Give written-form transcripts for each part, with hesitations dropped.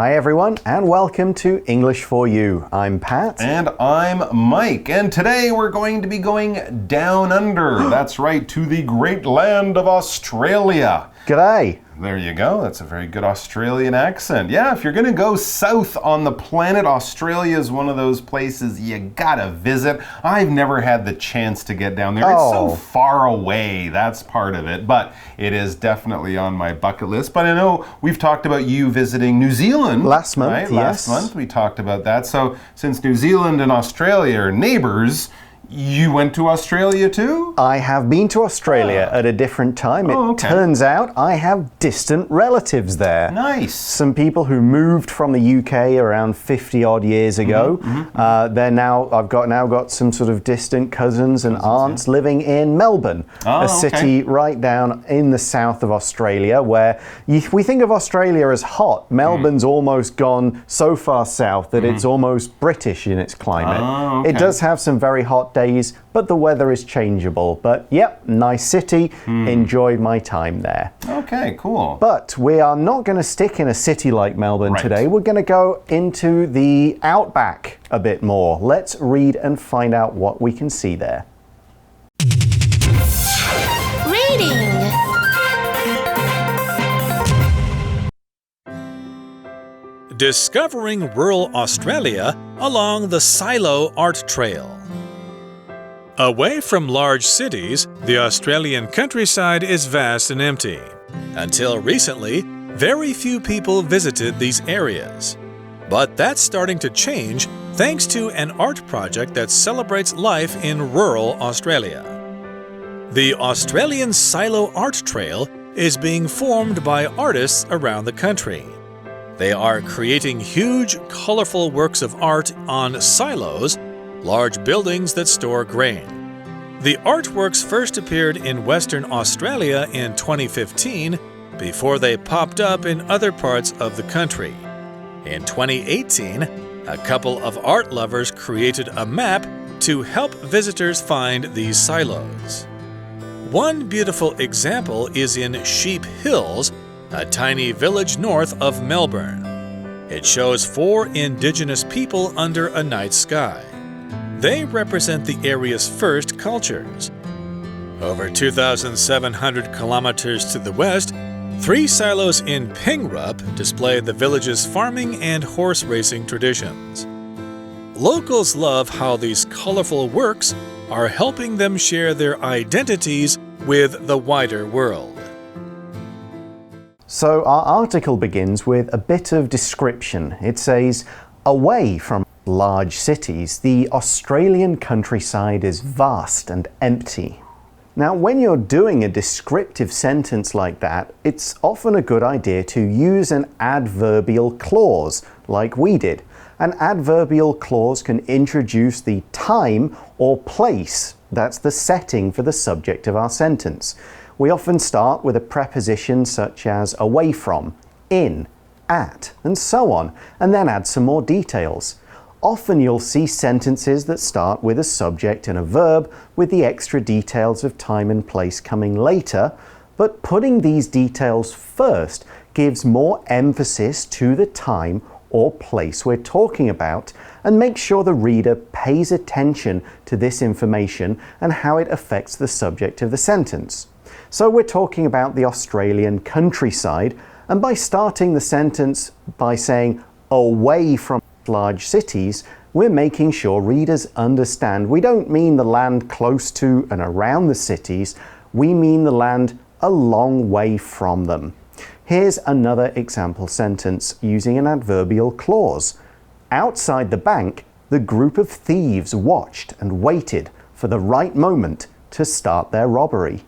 Hi everyone, and welcome to English for You. I'm Pat. And I'm Mike. And today we're going to be going down under. That's right, to the great land of Australia. G'day. There you go. That's a very good Australian accent. Yeah, if you're going to go south on the planet, Australia is one of those places you gotta visit. I've never had the chance to get down there. It's so far away. That's part of it. But it is definitely on my bucket list. But I know we've talked about you visiting New Zealand. Last month, right? yes. Last month we talked about that. So since New Zealand and Australia are neighbors, you went to Australia too? I have been to Australia at a different time. It turns out I have distant relatives there. Nice. Some people who moved from the UK around 50 odd years ago. I've got some sort of distant cousins and aunts living in Melbourne, a city right down in the south of Australia where we think of Australia as hot. Melbourne's almost gone so far south that it's almost British in its climate. It does have some very hot days, but the weather is changeable. But yep, nice city. Enjoyed my time there. Okay, cool. But we are not going to stick in a city like Melbourne today. We're going to go into the outback a bit more. Let's read and find out what we can see there. Reading. Discovering rural Australia along the Silo Art Trail. Away from large cities, the Australian countryside is vast and empty. Until recently, very few people visited these areas. But that's starting to change thanks to an art project that celebrates life in rural Australia. The Australian Silo Art Trail is being formed by artists around the country. They are creating huge, colorful works of art on silos, large buildings that store grain. The artworks first appeared in Western Australia in 2015 before they popped up in other parts of the country. In 2018, a couple of art lovers created a map to help visitors find these silos. One beautiful example is in Sheep Hills, a tiny village north of Melbourne. It shows 4 Indigenous people under a night sky. They represent the area's first cultures. Over 2,700 kilometers to the west, 3 silos in Pingrup display the village's farming and horse racing traditions. Locals love how these colorful works are helping them share their identities with the wider world. So our article begins with a bit of description. It says, away from large cities, the Australian countryside is vast and empty. Now, when you're doing a descriptive sentence like that, it's often a good idea to use an adverbial clause, like we did. An adverbial clause can introduce the time or place. That's the setting for the subject of our sentence. We often start with a preposition such as away from, in, at, and so on, and then add some more details. Often you'll see sentences that start with a subject and a verb with the extra details of time and place coming later, but putting these details first gives more emphasis to the time or place we're talking about and makes sure the reader pays attention to this information and how it affects the subject of the sentence. So we're talking about the Australian countryside, and by starting the sentence by saying away from large cities, we're making sure readers understand we don't mean the land close to and around the cities, we mean the land a long way from them. Here's another example sentence using an adverbial clause. Outside the bank, the group of thieves watched and waited for the right moment to start their robbery.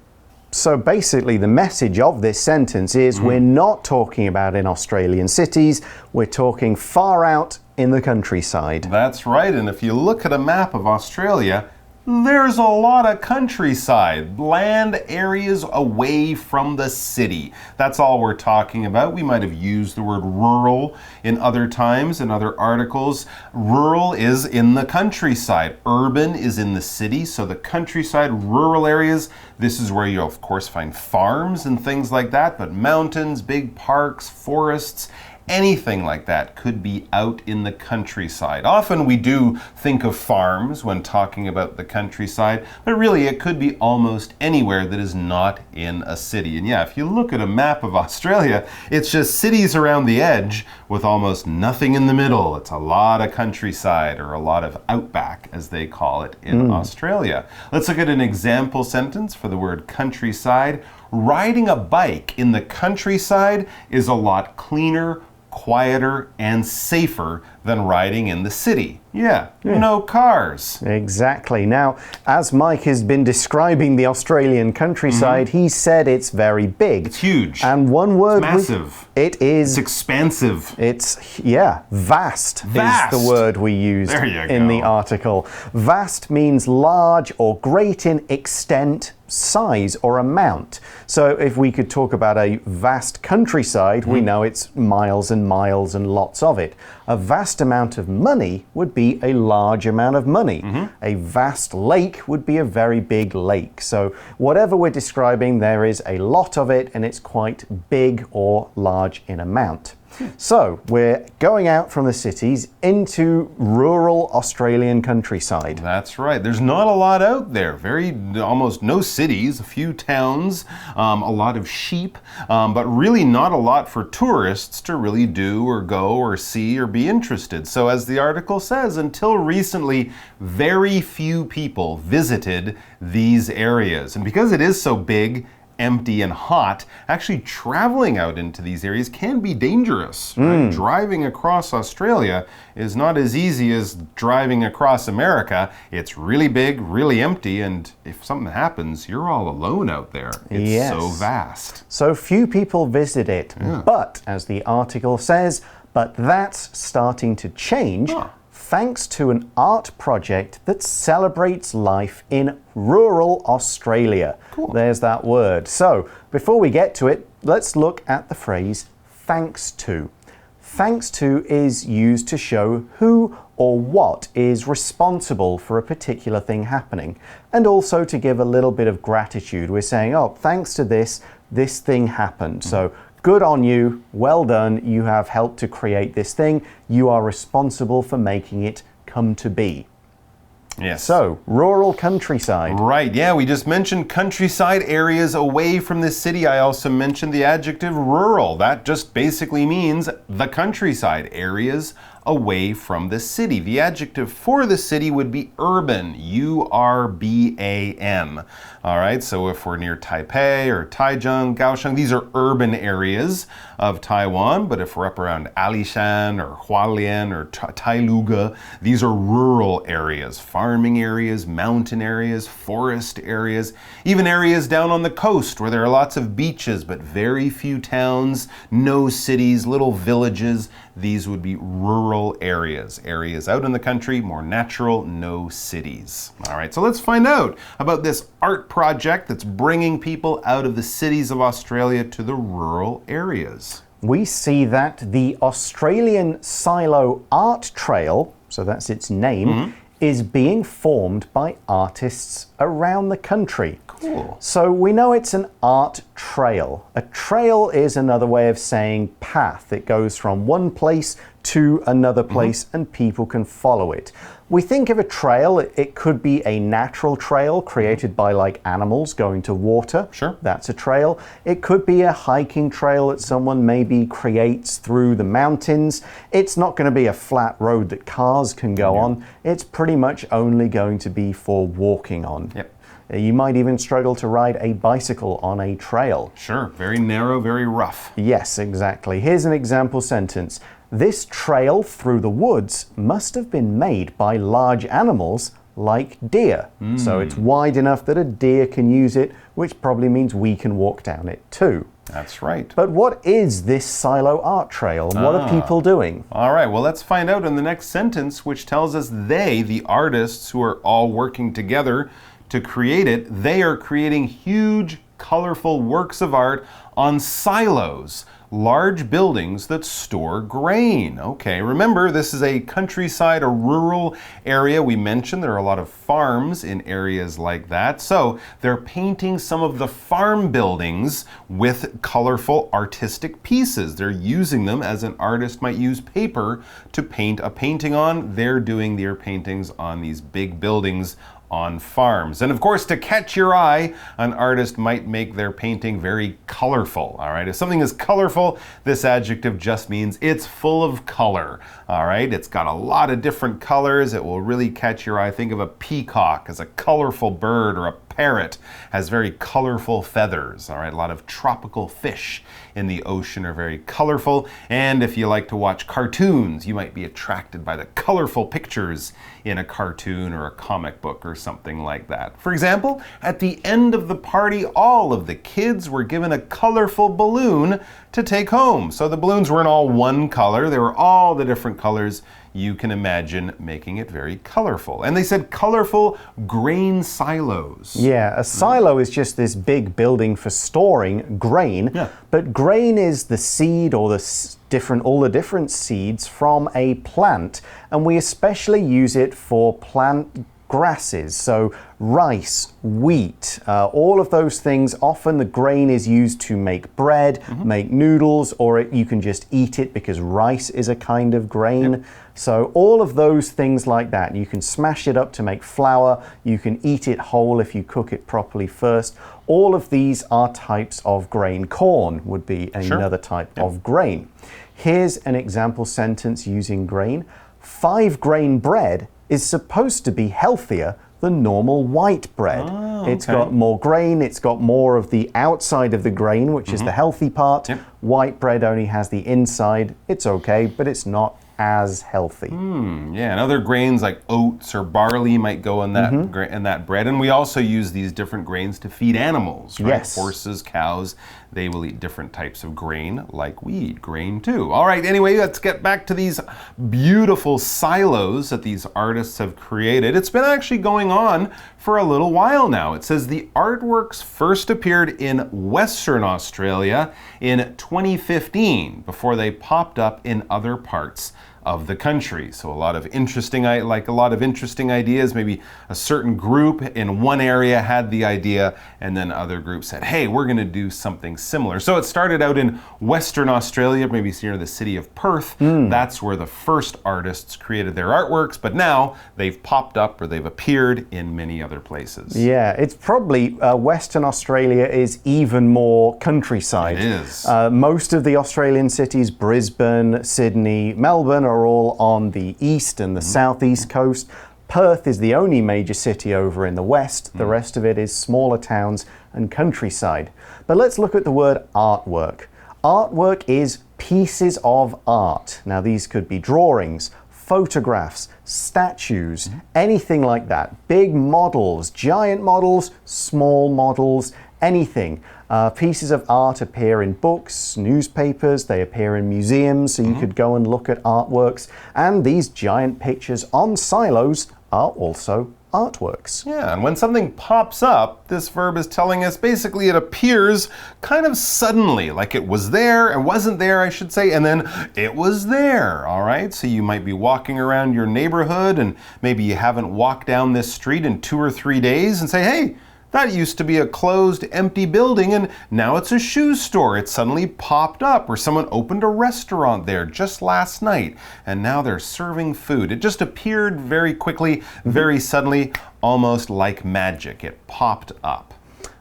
So basically the message of this sentence is we're not talking about in Australian cities, we're talking far out in the countryside. That's right, and if you look at a map of Australia, there's a lot of countryside, land areas away from the city. That's all we're talking about. We might have used the word rural in other times, in other articles. Rural is in the countryside. Urban is in the city, so the countryside, rural areas, this is where you'll of course find farms and things like that, but mountains, big parks, forests, anything like that could be out in the countryside. Often we do think of farms when talking about the countryside, but really it could be almost anywhere that is not in a city. And yeah, if you look at a map of Australia, it's just cities around the edge with almost nothing in the middle. It's a lot of countryside, or a lot of outback, as they call it in Australia. Let's look at an example sentence for the word countryside. Riding a bike in the countryside is a lot cleaner, quieter, and safer than riding in the city. Yeah, no cars. Exactly. Now, as Mike has been describing the Australian countryside, he said it's very big. It's huge. And one word... It's massive. It is... It's expansive. It's, yeah, vast is the word we used in the article. Vast means large or great in extent, size, or amount. So if we could talk about a vast countryside, we know it's miles and miles and lots of it. A vast amount of money would be a large amount of money. A vast lake would be a very big lake. So whatever we're describing, there is a lot of it, and it's quite big or large in amount. So we're going out from the cities into rural Australian countryside. That's right. There's not a lot out there. Almost no cities, a few towns, a lot of sheep, but really not a lot for tourists to really do or go or see or be interested. So as the article says, until recently, very few people visited these areas. And because it is so big, empty and hot, actually traveling out into these areas can be dangerous. Right? Driving across Australia is not as easy as driving across America. It's really big, really empty, and if something happens, you're all alone out there. It's so vast. So few people visit it, but as the article says, but that's starting to change. Thanks to an art project that celebrates life in rural Australia. Cool. There's that word. So, before we get to it, let's look at the phrase thanks to. Thanks to is used to show who or what is responsible for a particular thing happening, and also to give a little bit of gratitude. We're saying, oh, thanks to this thing happened. So, good on you, well done, you have helped to create this thing, you are responsible for making it come to be. Yes. So, rural countryside. Right, yeah, we just mentioned countryside areas away from the city. I also mentioned the adjective rural. That just basically means the countryside, areas away from the city. The adjective for the city would be urban, U-R-B-A-N. All right, so if we're near Taipei or Taichung, Kaohsiung, these are urban areas of Taiwan, but if we're up around Alishan or Hualien or Tailuga, these are rural areas, farming areas, mountain areas, forest areas, even areas down on the coast where there are lots of beaches but very few towns, no cities, little villages. These would be rural areas. Areas out in the country, more natural, no cities. All right, so let's find out about this art project that's bringing people out of the cities of Australia to the rural areas. We see that the Australian Silo Art Trail, so that's its name, is being formed by artists around the country. Cool. So we know it's an art trail. A trail is another way of saying path. It goes from one place to another place and people can follow it. We think of a trail, it could be a natural trail created by like animals going to water. Sure. That's a trail. It could be a hiking trail that someone maybe creates through the mountains. It's not going to be a flat road that cars can go on. It's pretty much only going to be for walking on. Yep. You might even struggle to ride a bicycle on a trail. Sure, very narrow, very rough. Yes, exactly. Here's an example sentence. This trail through the woods must have been made by large animals like deer. So it's wide enough that a deer can use it, which probably means we can walk down it too. That's right. But what is this silo art trail? What are people doing? All right, well, let's find out in the next sentence, which tells us they, the artists who are all working together to create it, they are creating huge colorful works of art on silos, large buildings that store grain. Okay, remember, this is a countryside, a rural area. We mentioned there are a lot of farms in areas like that. So they're painting some of the farm buildings with colorful artistic pieces. They're using them as an artist might use paper to paint a painting on. They're doing their paintings on these big buildings on farms. And of course, to catch your eye, an artist might make their painting very colorful. All right, if something is colorful, this adjective just means it's full of color. All right, it's got a lot of different colors. It will really catch your eye. Think of a peacock as a colorful bird, or a parrot has very colorful feathers. All right, a lot of tropical fish in the ocean are very colorful. And if you like to watch cartoons, you might be attracted by the colorful pictures in a cartoon or a comic book or something like that. For example, at the end of the party, all of the kids were given a colorful balloon to take home. So the balloons weren't all one color, they were all the different colors you can imagine, making it very colorful. And they said colorful grain silos. Yeah, a silo is just this big building for storing grain. Yeah. But grain is the seed, or all the different seeds from a plant, and we especially use it for plant grasses, so rice, wheat, all of those things. Often the grain is used to make bread, make noodles, or you can just eat it because rice is a kind of grain. Yep. So all of those things like that. You can smash it up to make flour. You can eat it whole if you cook it properly first. All of these are types of grain. Corn would be another type of grain. Here's an example sentence using grain. 5-grain bread is supposed to be healthier than normal white bread. Oh, okay. It's got more grain, it's got more of the outside of the grain, which is the healthy part. Yep. White bread only has the inside. It's okay, but it's not as healthy. Yeah, and other grains like oats or barley might go in that, in that bread. And we also use these different grains to feed animals, right? Yes. Horses, cows, they will eat different types of grain like we eat grain too. All right, anyway, let's get back to these beautiful silos that these artists have created. It's been actually going on for a little while now. It says the artworks first appeared in Western Australia in 2015 before they popped up in other parts of the country. So a lot of interesting ideas. Maybe a certain group in one area had the idea, and then other groups said, hey, we're going to do something similar. So it started out in Western Australia, maybe near the city of Perth. That's where the first artists created their artworks, but now they've popped up, or they've appeared in many other places. Yeah, it's probably Western Australia is even more countryside. It is. Most of the Australian cities, Brisbane, Sydney, Melbourne, are all on the east and the southeast coast. Perth is the only major city over in the west. The rest of it is smaller towns and countryside. But let's look at the word artwork. Artwork is pieces of art. Now these could be drawings, photographs, statues, anything like that. Big models, giant models, small models, anything. Pieces of art appear in books, newspapers, they appear in museums, so you could go and look at artworks. And these giant pictures on silos are also artworks. Yeah, and when something pops up, this verb is telling us basically it appears kind of suddenly, like it was there, it wasn't there, I should say, and then it was there, all right? So you might be walking around your neighborhood, and maybe you haven't walked down this street in 2 or 3 days, and say, hey, that used to be a closed, empty building, and now it's a shoe store. It suddenly popped up, or someone opened a restaurant there just last night, and now they're serving food. It just appeared very quickly, very suddenly, almost like magic. It popped up.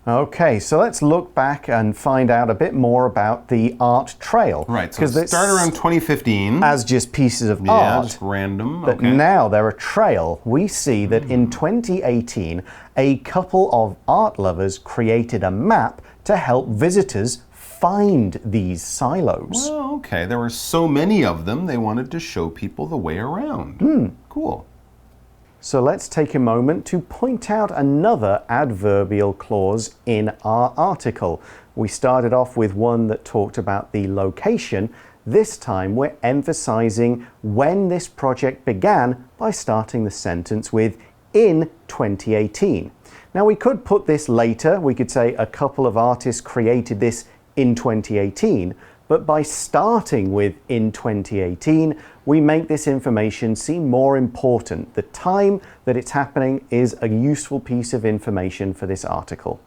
Okay, so let's look back and find out a bit more about the art trail. Right, so it started around 2015. As just pieces of art. art. Just random. But now they're a trail. We see that in 2018, a couple of art lovers created a map to help visitors find these silos. Well, okay, there were so many of them, they wanted to show people the way around. Cool. So let's take a moment to point out another adverbial clause in our article. We started off with one that talked about the location. This time we're emphasizing when this project began by starting the sentence with in 2018. Now we could put this later. We could say a couple of artists created this in 2018. But by starting with in 2018, we make this information seem more important. The time that it's happening is a useful piece of information for this article.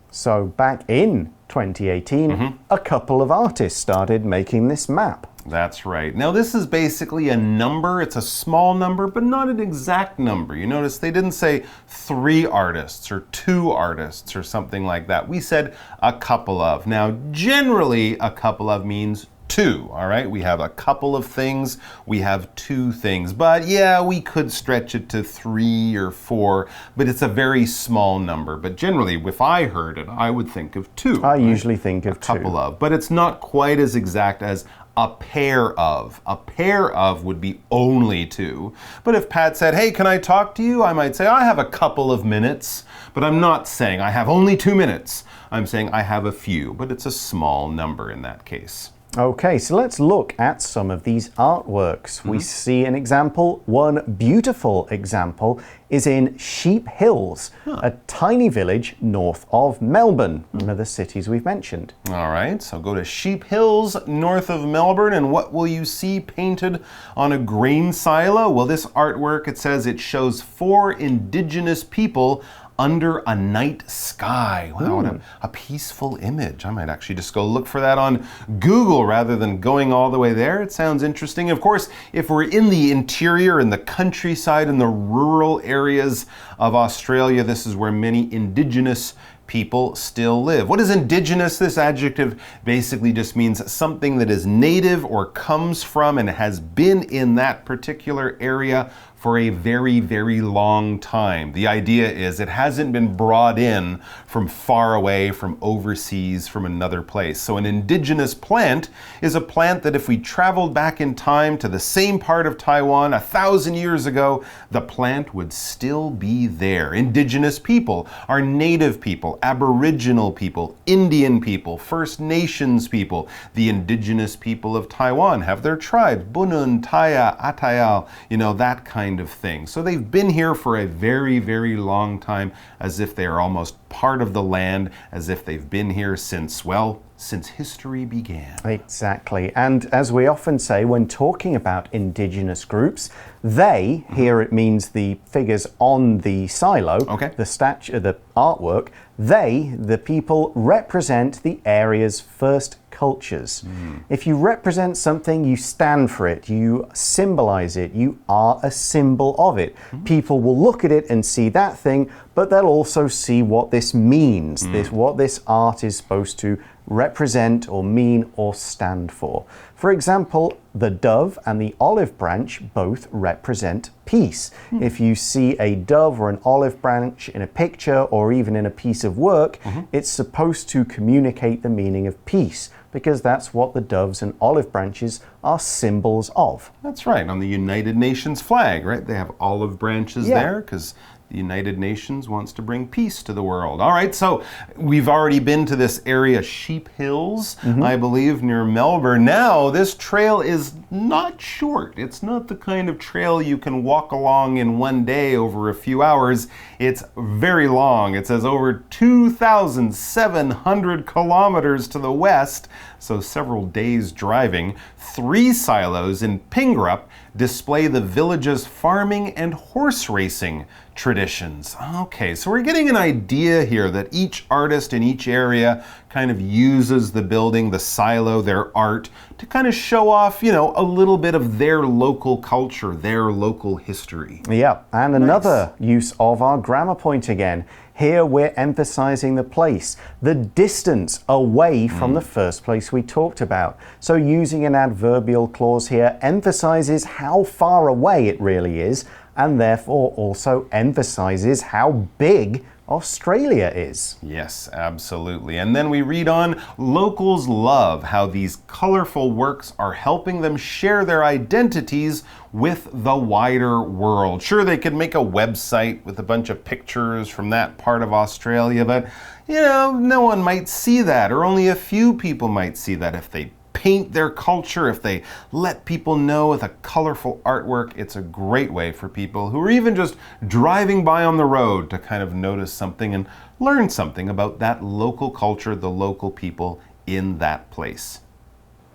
So back in 2018, a couple of artists started making this map. That's right. Now this is basically a number. It's a small number, but not an exact number. You notice they didn't say 3 artists or 2 artists or something like that. We said a couple of. Now generally a couple of means 2, all right? We have a couple of things, we have 2 things. But yeah, we could stretch it to 3 or 4, but it's a very small number. But generally, if I heard it, I would think of 2. I usually think of 2. A couple of. But it's not quite as exact as a pair of. A pair of would be only 2. But if Pat said, hey, can I talk to you? I might say, I have a couple of minutes. But I'm not saying I have only 2 minutes. I'm saying I have a few. But it's a small number in that case. Okay, so let's look at some of these artworks. We see an example. One beautiful example is in Sheep Hills, a tiny village north of Melbourne, one of the cities we've mentioned. All right, so go to Sheep Hills north of Melbourne, and what will you see painted on a grain silo? Well, this artwork, it says it shows 4 indigenous people under a night sky. Wow, what a peaceful image. I might actually just go look for that on Google rather than going all the way there. It sounds interesting. Of course, if we're in the interior, in the countryside, in the rural areas of Australia, this is where many indigenous people still live. What is indigenous? This adjective basically just means something that is native or comes from and has been in that particular area for a very, very long time. The idea is it hasn't been brought in from far away, from overseas, from another place. So an indigenous plant is a plant that if we traveled back in time to the same part of Taiwan 1,000 years ago, the plant would still be there. Indigenous people are native people, Aboriginal people, Indian people, First Nations people. The indigenous people of Taiwan have their tribes, Bunun, Taya, Atayal, that kind of thing. So they've been here for a very, very long time, as if they are almost part of the land, as if they've been here since history began. Exactly. And as we often say when talking about indigenous groups, they, here it means the figures on the silo, the statue, the artwork, they, the people, represent the area's first cultures. If you represent something, you stand for it, you symbolize it, you are a symbol of it. People will look at it and see that thing, but they'll also see what this means, what this art is supposed to represent or mean or stand for. For example, the dove and the olive branch both represent peace. If you see a dove or an olive branch in a picture or even in a piece of work, it's supposed to communicate the meaning of peace, because that's what the doves and olive branches are symbols of. That's right, on the United Nations flag, right? They have olive branches there because the United Nations wants to bring peace to the world. All right, so we've already been to this area, Sheep Hills, I believe, near Melbourne. Now, this trail is not short. It's not the kind of trail you can walk along in one day over a few hours. It's very long. It says over 2,700 kilometers to the west, so several days driving. 3 silos in Pingrup display the village's farming and horse racing traditions. Okay, so we're getting an idea here that each artist in each area kind of uses the building, the silo, their art, to kind of show off, a little bit of their local culture, their local history. Yeah, and another use of our grammar point again. Here we're emphasizing the place, the distance away from the first place we talked about. So using an adverbial clause here emphasizes how far away it really is, and therefore also emphasizes how big Australia is. Yes, absolutely. And then we read on, locals love how these colorful works are helping them share their identities with the wider world. Sure, they could make a website with a bunch of pictures from that part of Australia, but no one might see that, or only a few people might see that. If they paint their culture, if they let people know with a colorful artwork, it's a great way for people who are even just driving by on the road to kind of notice something and learn something about that local culture, the local people in that place.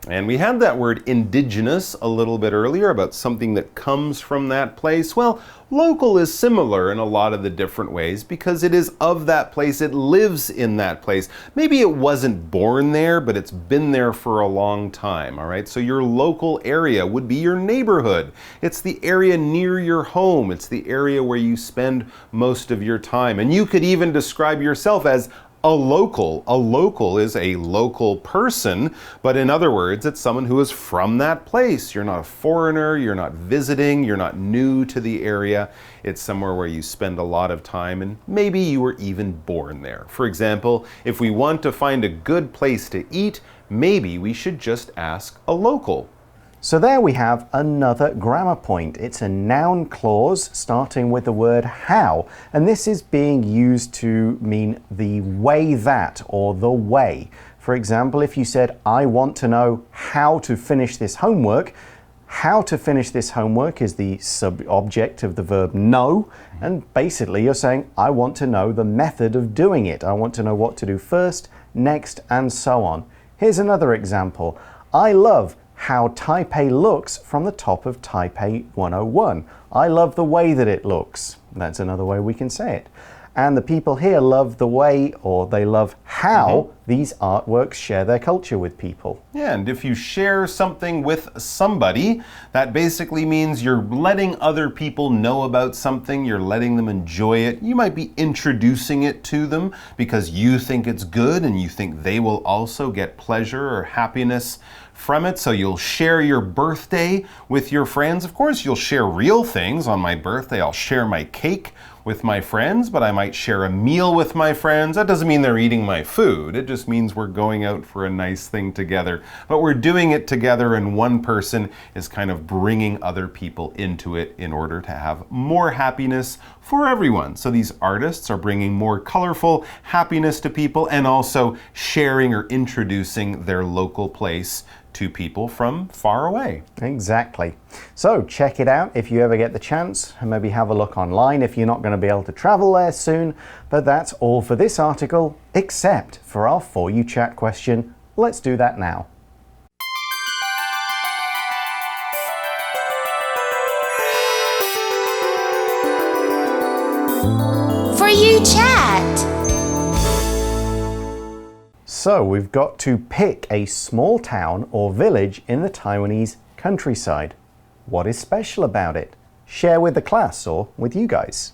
And we had that word indigenous a little bit earlier about something that comes from that place. Well, local is similar in a lot of the different ways because it is of that place, it lives in that place. Maybe it wasn't born there, but it's been there for a long time, all right? So your local area would be your neighborhood. It's the area near your home. It's the area where you spend most of your time. And you could even describe yourself as a local. A local is a local person, but in other words, it's someone who is from that place. You're not a foreigner, you're not visiting, you're not new to the area. It's somewhere where you spend a lot of time and maybe you were even born there. For example, if we want to find a good place to eat, maybe we should just ask a local. So there we have another grammar point. It's a noun clause starting with the word how, and this is being used to mean the way that or the way. For example, if you said, I want to know how to finish this homework, how to finish this homework is the subject of the verb know, and basically you're saying, I want to know the method of doing it. I want to know what to do first, next, and so on. Here's another example. I love how Taipei looks from the top of Taipei 101. I love the way that it looks. That's another way we can say it. And the people here love the way, or they love how these artworks share their culture with people. Yeah, and if you share something with somebody, that basically means you're letting other people know about something, you're letting them enjoy it. You might be introducing it to them because you think it's good and you think they will also get pleasure or happiness from it. So you'll share your birthday with your friends. Of course, you'll share real things. On my birthday, I'll share my cake with my friends, but I might share a meal with my friends. That doesn't mean they're eating my food. It just means we're going out for a nice thing together. But we're doing it together, and one person is kind of bringing other people into it in order to have more happiness for everyone. So these artists are bringing more colorful happiness to people and also sharing or introducing their local place to people from far away. Exactly. So check it out if you ever get the chance, and maybe have a look online if you're not going to be able to travel there soon. But that's all for this article, except for our For You Chat question. Let's do that now. For You Chat. So we've got to pick a small town or village in the Taiwanese countryside. What is special about it? Share with the class or with you guys.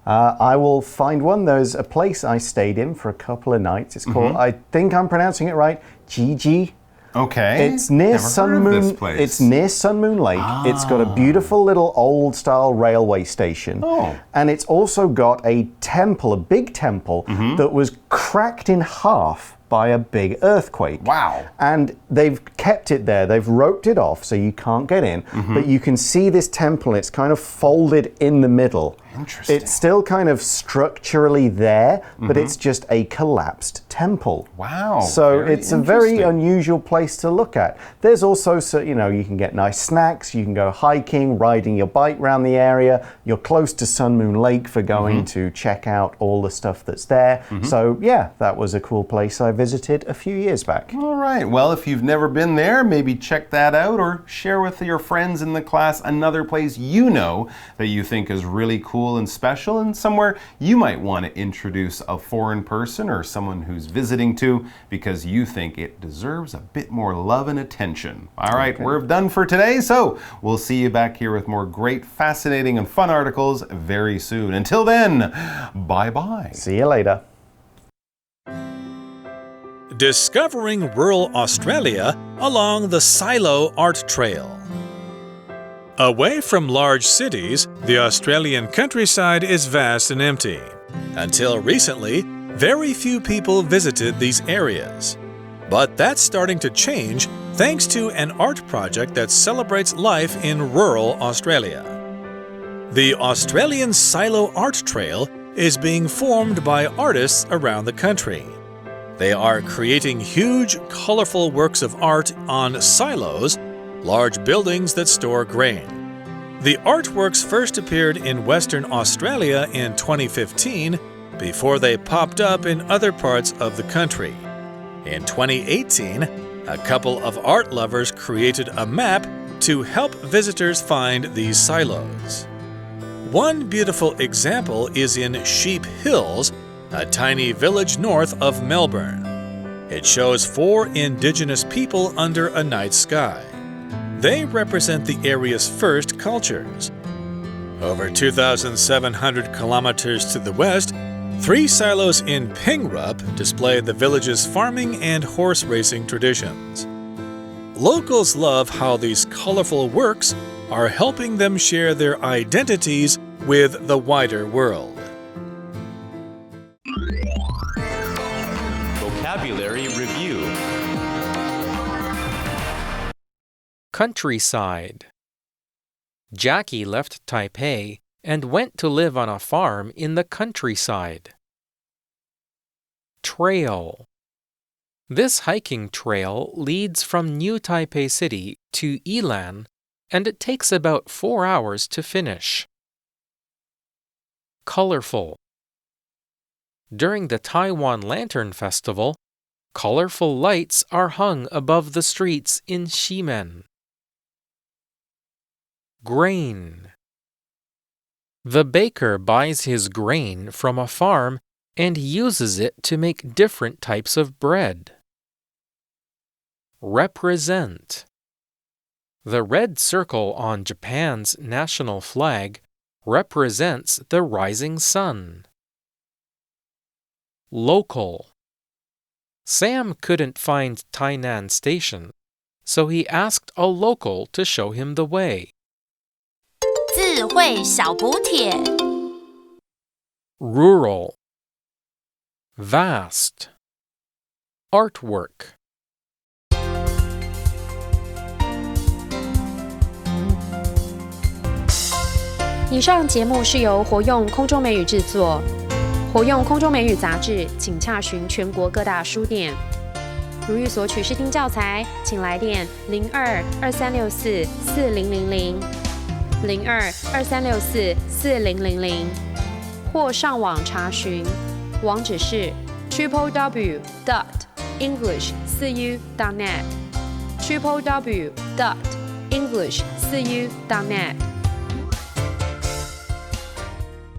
I will find one. There's a place I stayed in for a couple of nights. It's called, I think I'm pronouncing it right, Jiji. Okay. It's near Never Sun heard of Moon. this place. It's near Sun Moon Lake. It's got a beautiful little old-style railway station. Oh. And it's also got a temple, a big temple, that was cracked in half by a big earthquake. Wow. And they've kept it there. They've roped it off so you can't get in. But you can see this temple. It's kind of folded in the middle. Interesting. It's still kind of structurally there, but it's just a collapsed temple. Wow. So very it's a very interesting. unusual place to look at. There's also, so, you know, you can get nice snacks, you can go hiking, riding your bike around the area. You're close to Sun Moon Lake for going to check out all the stuff that's there. So yeah, that was a cool place I visited a few years back. All right. Well, if you've never been there, maybe check that out or share with your friends in the class another place you know that you think is really cool and special, and somewhere you might want to introduce a foreign person or someone who's visiting to because you think it deserves a bit more love and attention. All right, we're done for today, so we'll see you back here with more great, fascinating, and fun articles very soon. Until then, bye-bye. See you later. Discovering rural Australia along the Silo Art Trail. Away from large cities, the Australian countryside is vast and empty. Until recently, very few people visited these areas. But that's starting to change thanks to an art project that celebrates life in rural Australia. The Australian Silo Art Trail is being formed by artists around the country. They are creating huge, colorful works of art on silos, large buildings that store grain. The artworks first appeared in Western Australia in 2015 before they popped up in other parts of the country. In 2018, a couple of art lovers created a map to help visitors find these silos. One beautiful example is in Sheep Hills, a tiny village north of Melbourne. It shows 4 Indigenous people under a night sky. They represent the area's first cultures. Over 2,700 kilometers to the west, 3 silos in Pingrup display the village's farming and horse racing traditions. Locals love how these colorful works are helping them share their identities with the wider world. Vocabulary Review. Countryside. Jackie left Taipei and went to live on a farm in the countryside. Trail. This hiking trail leads from New Taipei City to Yilan, and it takes about 4 hours to finish. Colorful. During the Taiwan Lantern Festival, colorful lights are hung above the streets in Ximen. Grain. The baker buys his grain from a farm and uses it to make different types of bread. Represent. The red circle on Japan's national flag represents the rising sun. Local. Sam couldn't find Tainan Station, so he asked a local to show him the way. 智慧小补帖 Rural. Vast. Artwork. 以上节目是由活用空中美语制作。活用空中美语杂志，请洽询全国各大书店。如欲索取试听教材，请来电02-2364-4000 02-2364-4000，或上网查询，网址是 www.english4u.net www.english4u.net